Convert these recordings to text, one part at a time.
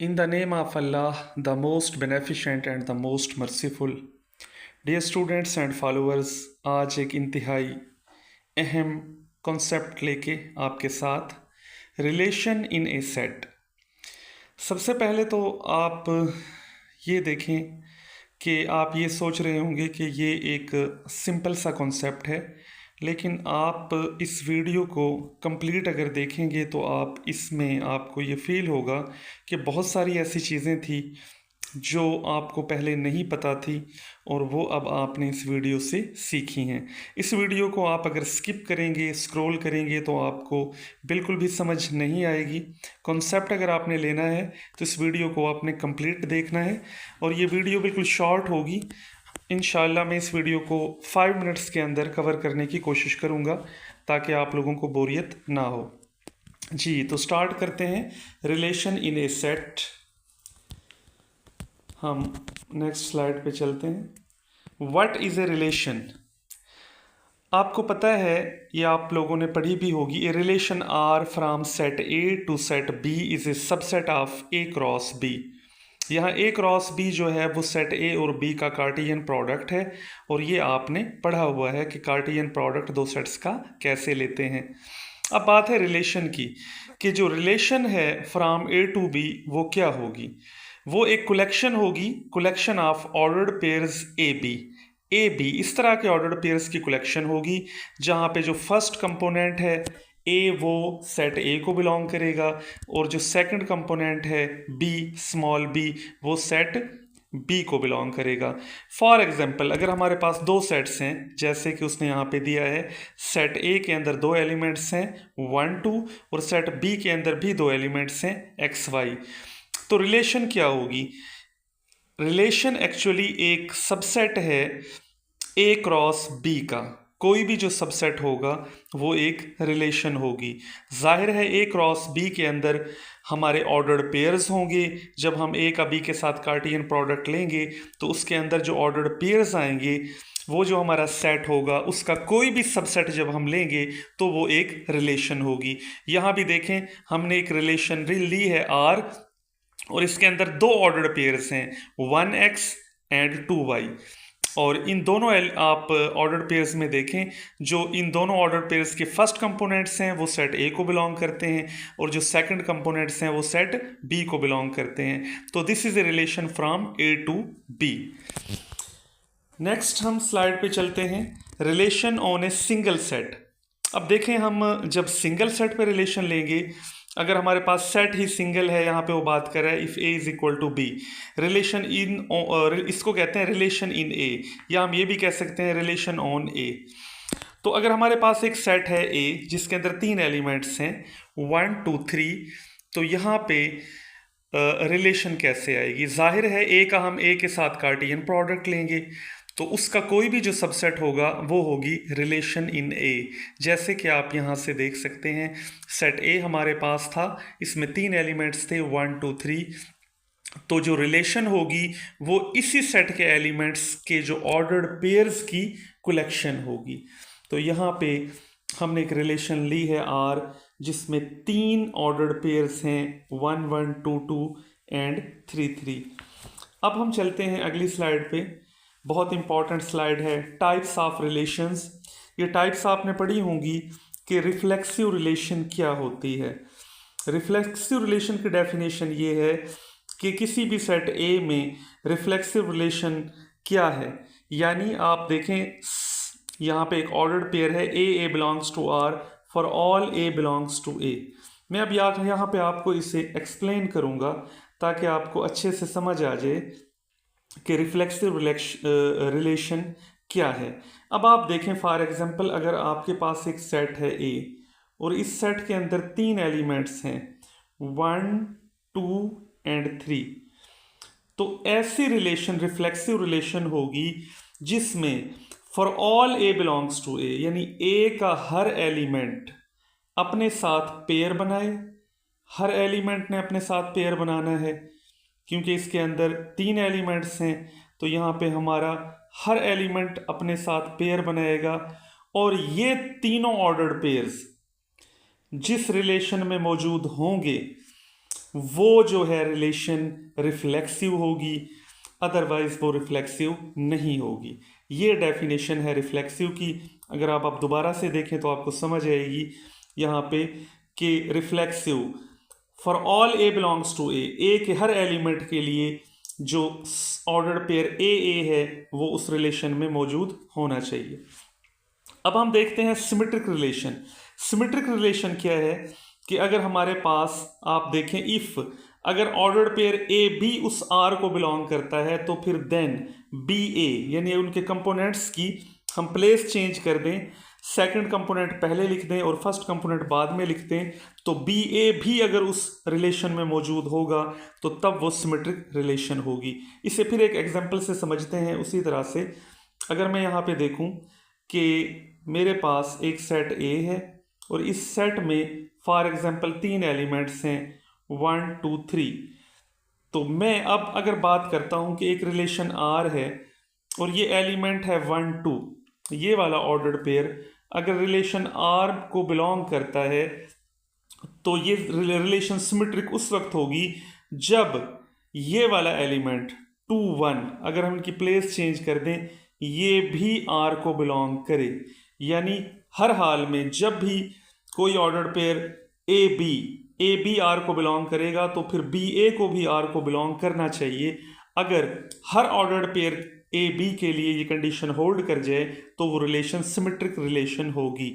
In the name of Allah, the most beneficent and the most merciful. Dear students and followers, आज एक इंतहाई अहम concept लेके आपके साथ रिलेशन इन ए सेट। सबसे पहले तो आप ये देखें कि आप ये सोच रहे होंगे कि ये एक सिंपल सा कॉन्सेप्ट है, लेकिन आप इस वीडियो को कंप्लीट अगर देखेंगे तो आप इसमें आपको ये फील होगा कि बहुत सारी ऐसी चीज़ें थी जो आपको पहले नहीं पता थी और वो अब आपने इस वीडियो से सीखी हैं। इस वीडियो को आप अगर स्किप करेंगे, स्क्रॉल करेंगे तो आपको बिल्कुल भी समझ नहीं आएगी। कॉन्सेप्ट अगर आपने लेना है तो इस वीडियो को आपने कंप्लीट देखना है और ये वीडियो बिल्कुल शॉर्ट होगी। इंशाल्लाह मैं इस वीडियो को 5 मिनट्स के अंदर कवर करने की कोशिश करूँगा ताकि आप लोगों को बोरियत ना हो। जी, तो स्टार्ट करते हैं। Relation in A set. हम नेक्स्ट स्लाइड पे चलते हैं। What is a relation? आपको पता है, ये आप लोगों ने पढ़ी भी होगी, A relation R from set A to set B is a subset of A cross B. यहाँ ए क्रॉस बी जो है वो सेट ए और बी का कार्टियन प्रोडक्ट है और ये आपने पढ़ा हुआ है कि कार्टियन प्रोडक्ट दो सेट्स का कैसे लेते हैं। अब बात है रिलेशन की कि जो रिलेशन है फ्रॉम ए टू बी वो क्या होगी? वो एक कलेक्शन होगी, collection of ordered pairs A B इस तरह के ऑर्डर्ड पेयर्स की कलेक्शन होगी जहाँ पे जो फर्स्ट कंपोनेंट है ए वो सेट ए को बिलोंग करेगा और जो सेकंड कंपोनेंट है बी स्मॉल बी वो सेट बी को बिलोंग करेगा। फॉर एग्जांपल, अगर हमारे पास दो सेट्स हैं जैसे कि उसने यहाँ पे दिया है, सेट ए के अंदर दो एलिमेंट्स हैं 1 2 और सेट बी के अंदर भी दो एलिमेंट्स हैं एक्स वाई, तो रिलेशन क्या होगी? रिलेशन एक्चुअली एक सबसेट है ए क्रॉस बी का। कोई भी जो सबसेट होगा वो एक रिलेशन होगी। जाहिर है ए क्रॉस बी के अंदर हमारे ऑर्डर्ड पेयर्स होंगे। जब हम ए का बी के साथ कार्टियन प्रोडक्ट लेंगे तो उसके अंदर जो ऑर्डर्ड पेयर्स आएंगे वो जो हमारा सेट होगा उसका कोई भी सबसेट जब हम लेंगे तो वो एक रिलेशन होगी। यहाँ भी देखें, हमने एक रिलेशन ली है आर और इसके अंदर दो ऑर्डर्ड पेयर्स हैं 1x एंड 2y और इन दोनों आप ऑर्डर पेयर्स में देखें, जो इन दोनों ऑर्डर पेयर्स के फर्स्ट कंपोनेंट्स हैं वो सेट ए को बिलोंग करते हैं और जो सेकंड कंपोनेंट्स हैं वो सेट बी को बिलोंग करते हैं। तो this is a relation from A to B. Next हम स्लाइड पे चलते हैं। Relation on a single set. अब देखें, हम जब सिंगल सेट पे रिलेशन लेंगे, अगर हमारे पास सेट ही सिंगल है, यहाँ पे वो बात कर रहा है if A is equal to B, relation in, इसको कहते हैं रिलेशन इन ए, या हम ये भी कह सकते हैं रिलेशन ऑन ए। तो अगर हमारे पास एक सेट है ए जिसके अंदर 3 एलिमेंट्स हैं 1 2 3, तो यहाँ पे रिलेशन कैसे आएगी? जाहिर है ए का हम ए के साथ कार्टियन प्रोडक्ट लेंगे तो उसका कोई भी जो सबसेट होगा वो होगी रिलेशन इन ए। जैसे कि आप यहाँ से देख सकते हैं, सेट ए हमारे पास था, इसमें 3 एलिमेंट्स थे 1 2 3, तो जो रिलेशन होगी वो इसी सेट के एलिमेंट्स के जो ऑर्डर्ड पेयर्स की कलेक्शन होगी। तो यहाँ पे हमने एक रिलेशन ली है आर जिसमें 3 ऑर्डर्ड पेयर्स हैं 1 1 2 2 एंड 3 3। अब हम चलते हैं अगली स्लाइड पे। बहुत इंपॉर्टेंट स्लाइड है, टाइप्स ऑफ रिलेशंस। ये टाइप्स आपने पढ़ी होंगी कि रिफ्लेक्सिव रिलेशन क्या होती है। रिफ्लेक्सिव रिलेशन की डेफिनेशन ये है कि किसी भी सेट ए में रिफ्लेक्सिव रिलेशन क्या है। यानी आप देखें, यहाँ पे एक ऑर्डर्ड पेयर है A belongs to R for all A belongs to A. मैं अब यहाँ पे आपको इसे एक्सप्लेन करूँगा ताकि आपको अच्छे से समझ आ जाए कि रिफ्लेक्सिव रिलेशन क्या है। अब आप देखें, फॉर एग्जांपल, अगर आपके पास एक सेट है ए और इस सेट के अंदर 3 एलिमेंट्स हैं 1 2 एंड 3, तो ऐसी रिलेशन रिफ्लेक्सिव रिलेशन होगी जिसमें for all A belongs to A, यानी ए का हर एलिमेंट अपने साथ पेयर बनाए। हर एलिमेंट ने अपने साथ पेयर बनाना है क्योंकि इसके अंदर 3 एलिमेंट्स हैं, तो यहाँ पे हमारा हर एलिमेंट अपने साथ पेयर बनाएगा और ये तीनों ऑर्डर्ड पेयर्स जिस रिलेशन में मौजूद होंगे वो जो है रिलेशन रिफ्लेक्सिव होगी, अदरवाइज वो रिफ्लेक्सिव नहीं होगी। ये डेफिनेशन है रिफ्लेक्सिव की। अगर आप दोबारा से देखें तो आपको समझ आएगी यहाँ पे कि reflexive for all A belongs to A के हर एलिमेंट के लिए जो ऑर्डर्ड पेयर ए है वो उस रिलेशन में मौजूद होना चाहिए। अब हम देखते हैं सिमेट्रिक रिलेशन। सिमेट्रिक रिलेशन क्या है कि अगर हमारे पास आप देखें इफ अगर ऑर्डर्ड पेयर ए बी उस आर को बिलोंग करता है तो फिर देन बी ए, यानी उनके कंपोनेंट्स की हम प्लेस चेंज कर दें, सेकंड कंपोनेंट पहले लिख दें और फर्स्ट कंपोनेंट बाद में लिख दें, तो बी ए भी अगर उस रिलेशन में मौजूद होगा तो तब वो सिमेट्रिक रिलेशन होगी। इसे फिर एक एग्जांपल से समझते हैं। उसी तरह से अगर मैं यहाँ पे देखूँ कि मेरे पास एक सेट ए है और इस सेट में फॉर एग्जांपल 3 एलिमेंट्स हैं 1 2 3, तो मैं अब अगर बात करता हूँ कि एक रिलेशन आर है और ये एलिमेंट है 1 2, ये वाला ऑर्डर्ड पेयर अगर रिलेशन आर को बिलोंग करता है तो ये रिलेशन सिमेट्रिक उस वक्त होगी जब ये वाला एलिमेंट 2 1 अगर हम इनकी प्लेस चेंज कर दें ये भी आर को बिलोंग करे, यानी हर हाल में जब भी कोई ordered pair A B R को बिलोंग करेगा तो फिर बी ए को भी आर को बिलोंग करना चाहिए। अगर हर ऑर्डर्ड पेयर ए बी के लिए ये कंडीशन होल्ड कर जाए तो वो रिलेशन सिमेट्रिक रिलेशन होगी।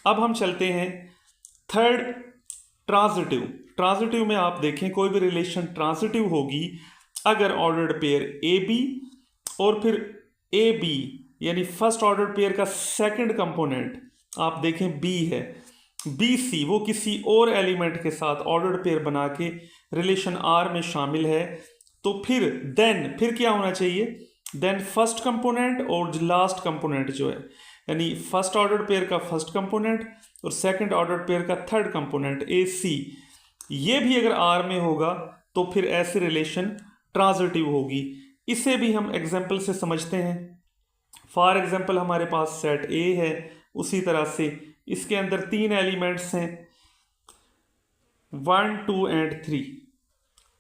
अब हम चलते हैं थर्ड, ट्रांजिटिव। ट्रांजिटिव में आप देखें कोई भी रिलेशन ट्रांजिटिव होगी अगर ऑर्डर्ड पेयर ए बी और फिर ए बी यानी फर्स्ट ऑर्डर पेयर का सेकंड कंपोनेंट आप देखें बी है, बी सी वो किसी और एलिमेंट के साथ ऑर्डर्ड पेयर बना के रिलेशन आर में शामिल है, तो फिर क्या होना चाहिए, देन फर्स्ट कंपोनेंट और लास्ट कंपोनेंट जो है, यानी फर्स्ट ऑर्डर पेयर का फर्स्ट कंपोनेंट और सेकंड ऑर्डर पेयर का थर्ड कंपोनेंट ए सी, ये भी अगर आर में होगा तो फिर ऐसी रिलेशन ट्रांजिटिव होगी। इसे भी हम एग्जाम्पल से समझते हैं। फॉर एग्जाम्पल हमारे पास सेट ए है, उसी तरह से इसके अंदर 3 एलिमेंट्स हैं 1 2 एंड 3।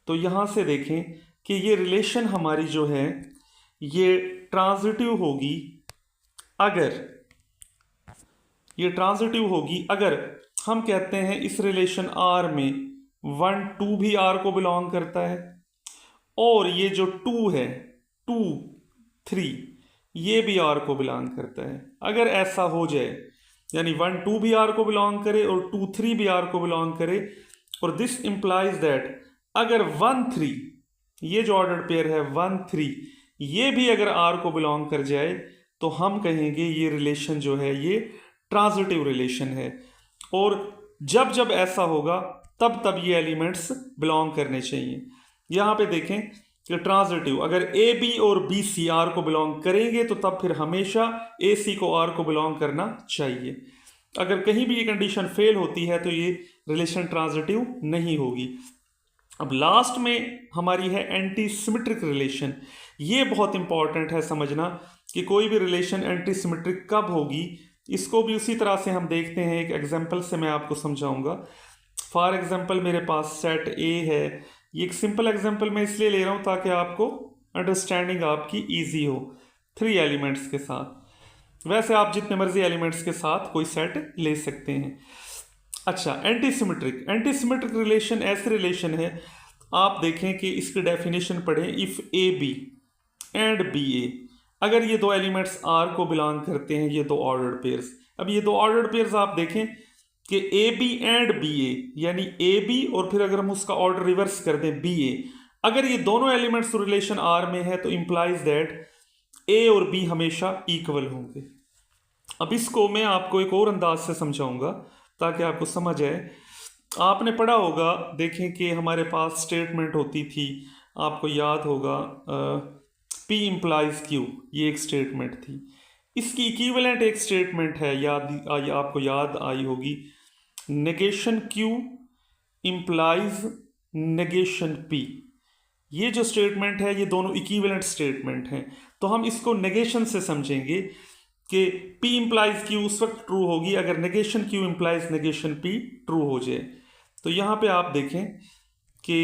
तो यहाँ से देखें कि ये रिलेशन हमारी जो है ये ट्रांजिटिव होगी अगर हम कहते हैं इस रिलेशन आर में 1 2 भी आर को बिलोंग करता है और ये जो 2 है 2 3 ये भी आर को बिलोंग करता है। अगर ऐसा हो जाए यानी 1 2 भी आर को बिलोंग करे और 2 3 भी आर को बिलोंग करे, और दिस इंप्लाइज दैट अगर 1 3 ये जो ऑर्डर्ड पेयर है 1 3 ये भी अगर आर को बिलोंग कर जाए तो हम कहेंगे ये रिलेशन जो है ये ट्रांजिटिव रिलेशन है। और जब जब ऐसा होगा तब ये एलिमेंट्स बिलोंग करने चाहिए। यहाँ पे देखें कि ट्रांजिटिव अगर ए बी और बी सी आर को बिलोंग करेंगे तो तब फिर हमेशा ए सी को आर को बिलोंग करना चाहिए। अगर कहीं भी ये कंडीशन फेल होती है तो ये रिलेशन ट्रांजिटिव नहीं होगी। अब लास्ट में हमारी है एंटी सिमेट्रिक रिलेशन। ये बहुत इंपॉर्टेंट है समझना कि कोई भी रिलेशन एंटी सिमेट्रिक कब होगी। इसको भी उसी तरह से हम देखते हैं, एक एग्जाम्पल से मैं आपको समझाऊंगा। फॉर एग्जाम्पल मेरे पास सेट ए है, ये एक सिंपल एग्जाम्पल मैं इसलिए ले रहा हूँ ताकि आपको अंडरस्टैंडिंग आपकी ईजी हो 3 एलिमेंट्स के साथ। वैसे आप जितने मर्जी एलिमेंट्स के साथ कोई सेट ले सकते हैं। अच्छा, एंटी सिमेट्रिक रिलेशन ऐसे रिलेशन है, आप देखें कि इसकी डेफिनेशन पढ़ें। If A B and B A, अगर ये 2 एलिमेंट्स आर को बिलोंग करते हैं, ये 2 ऑर्डर्ड पेयर्स। अब ये 2 ऑर्डर्ड पेयर्स आप देखें कि ए बी एंड बी ए, यानी ए बी और फिर अगर हम उसका ऑर्डर रिवर्स कर दें बी ए, अगर ये दोनों एलिमेंट्स रिलेशन आर में है तो इंप्लाइज दैट ए और बी हमेशा इक्वल होंगे। अब इसको मैं आपको एक और अंदाज से समझाऊंगा ताकि आपको समझ आए। आपने पढ़ा होगा, देखें कि हमारे पास स्टेटमेंट होती थी, आपको याद होगा P इम्प्लाइज Q, ये एक स्टेटमेंट थी। इसकी इक्विवेलेंट एक स्टेटमेंट है, आपको याद आई होगी, negation Q implies negation P। ये जो स्टेटमेंट है ये दोनों इक्विवेलेंट स्टेटमेंट हैं। तो हम इसको नेगेशन से समझेंगे कि P इम्प्लाइज Q उस वक्त ट्रू होगी अगर negation Q implies negation P true हो जाए। तो यहाँ पे आप देखें कि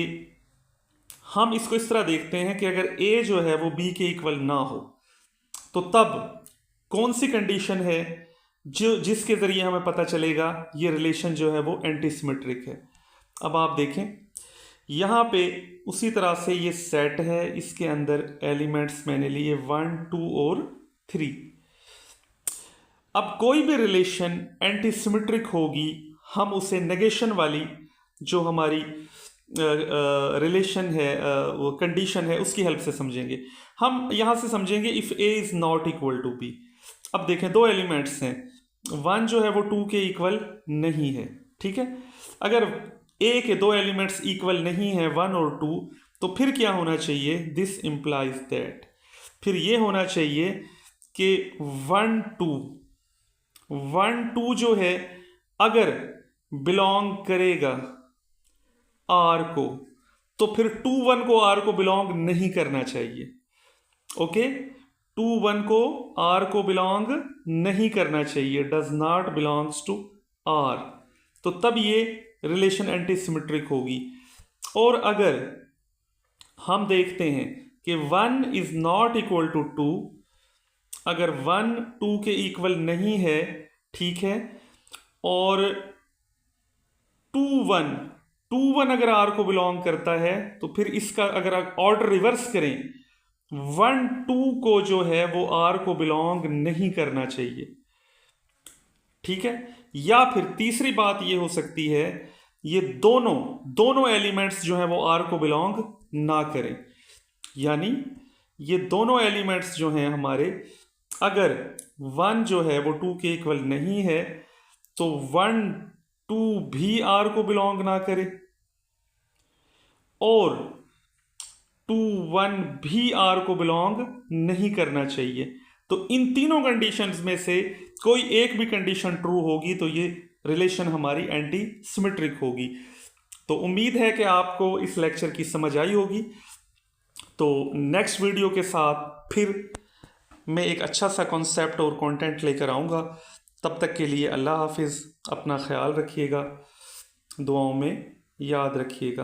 हम इसको इस तरह देखते हैं कि अगर ए जो है वो बी के इक्वल ना हो तो तब कौन सी कंडीशन है जो जिसके ज़रिए हमें पता चलेगा ये रिलेशन जो है वो एंटी सिमेट्रिक है। अब आप देखें यहाँ पे उसी तरह से ये सेट है, इसके अंदर एलिमेंट्स मैंने लिए 1 2 और 3। अब कोई भी रिलेशन एंटी सिमेट्रिक होगी हम उसे नेगेशन वाली जो हमारी रिलेशन है वो कंडीशन है उसकी हेल्प से समझेंगे। हम यहाँ से समझेंगे if A is not equal to B. अब देखें दो एलिमेंट्स हैं, 1 जो है वो 2 के इक्वल नहीं है, ठीक है। अगर ए के दो एलिमेंट्स इक्वल नहीं है 1 और 2 तो फिर क्या होना चाहिए, दिस इम्प्लाइज दैट, फिर ये होना चाहिए कि 1 2 जो है अगर बिलोंग करेगा आर को तो फिर 2 1 को आर को बिलोंग नहीं करना चाहिए। ओके, 2 1 को आर को बिलोंग नहीं करना चाहिए, does not belongs to R, तो तब ये रिलेशन एंटी सिमेट्रिक होगी। और अगर हम देखते हैं कि 1 इज नॉट इक्वल टू 2, अगर 1 2 के इक्वल नहीं है, ठीक है, और 2 1 अगर आर को बिलोंग करता है तो फिर इसका अगर ऑर्डर रिवर्स करें 1 2 को जो है वो आर को बिलोंग नहीं करना चाहिए, ठीक है। या फिर तीसरी बात ये हो सकती है ये दोनों एलिमेंट्स जो है वो आर को बिलोंग ना करें, यानी ये दोनों एलिमेंट्स जो हैं हमारे, अगर 1 जो है वो 2 के इक्वल नहीं है तो 1 2 भी आर को बिलोंग ना करे और 2 1 भी आर को बिलोंग नहीं करना चाहिए। तो इन तीनों कंडीशंस में से कोई एक भी कंडीशन ट्रू होगी तो ये रिलेशन हमारी एंटी सिमेट्रिक होगी। तो उम्मीद है कि आपको इस लेक्चर की समझ आई होगी। तो नेक्स्ट वीडियो के साथ फिर मैं एक अच्छा सा कॉन्सेप्ट और कंटेंट लेकर आऊँगा। तब तक के लिए अल्लाह हाफिज़, अपना ख्याल रखिएगा, दुआओं में याद रखिएगा।